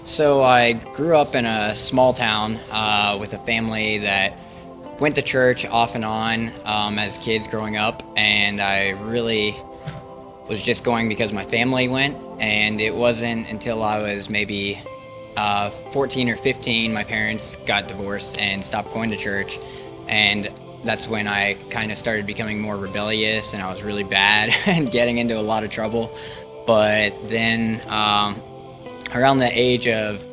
So I grew up in a small town with a family that went to church off and on as kids growing up, and I really was just going because my family went. And it wasn't until I was maybe 14 or 15, my parents got divorced and stopped going to church, and that's when I kind of started becoming more rebellious, and I was really bad and getting into a lot of trouble. But then around the age of,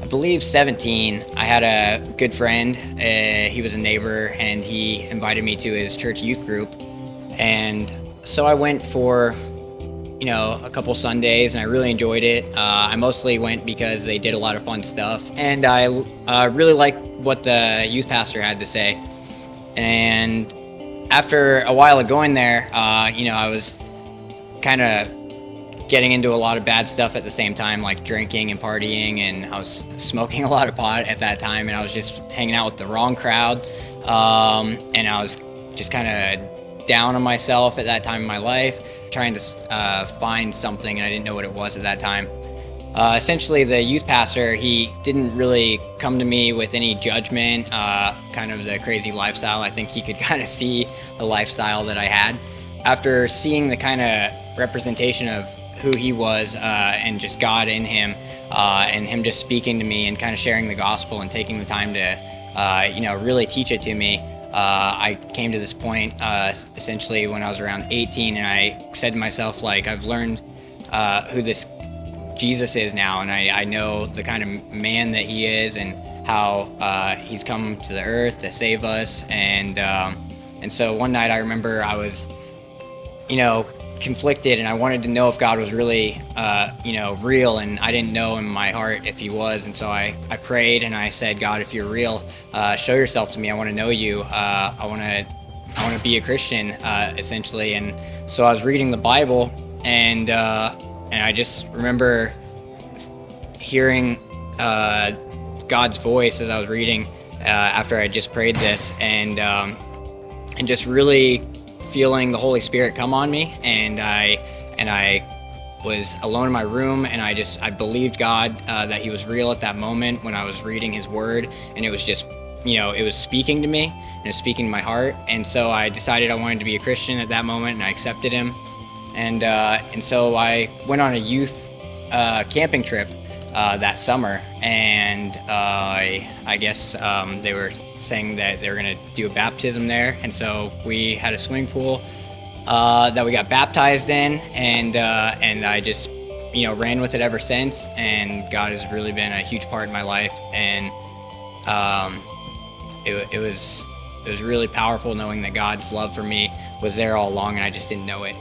I believe, 17, I had a good friend. He was a neighbor, and he invited me to his church youth group. And so I went for, a couple Sundays, and I really enjoyed it. I mostly went because they did a lot of fun stuff, and I really liked what the youth pastor had to say. And after a while of going there, I was kind of getting into a lot of bad stuff at the same time, like drinking and partying, and I was smoking a lot of pot at that time, and I was just hanging out with the wrong crowd, and I was just kind of down on myself at that time in my life, trying to find something, and I didn't know what it was at that time. Essentially, the youth pastor, he didn't really come to me with any judgment, kind of the crazy lifestyle. I think he could kind of see the lifestyle that I had. After seeing the kind of representation of who he was and just God in him, and him just speaking to me and kind of sharing the gospel and taking the time to really teach it to me, I came to this point essentially when I was around 18, and I said to myself, like, I've learned who this Jesus is now, and I know the kind of man that he is and how he's come to the earth to save us. And so one night I remember I was conflicted, and I wanted to know if God was really real, and I didn't know in my heart if he was. And so I prayed, and I said, God, if you're real, show yourself to me. I want to know you. I want to be a Christian, essentially. And so I was reading the Bible, and I just remember hearing God's voice as I was reading after I just prayed this, and just really feeling the Holy Spirit come on me. And I was alone in my room, and I believed God that he was real at that moment when I was reading his word, and it was just it was speaking to me, and it was speaking to my heart. And so I decided I wanted to be a Christian at that moment, and I accepted him. And so I went on a youth camping trip that summer, and I guess they were saying that they were going to do a baptism there, and so we had a swimming pool that we got baptized in, and I just ran with it ever since. And God has really been a huge part in my life, and it was really powerful knowing that God's love for me was there all along, and I just didn't know it.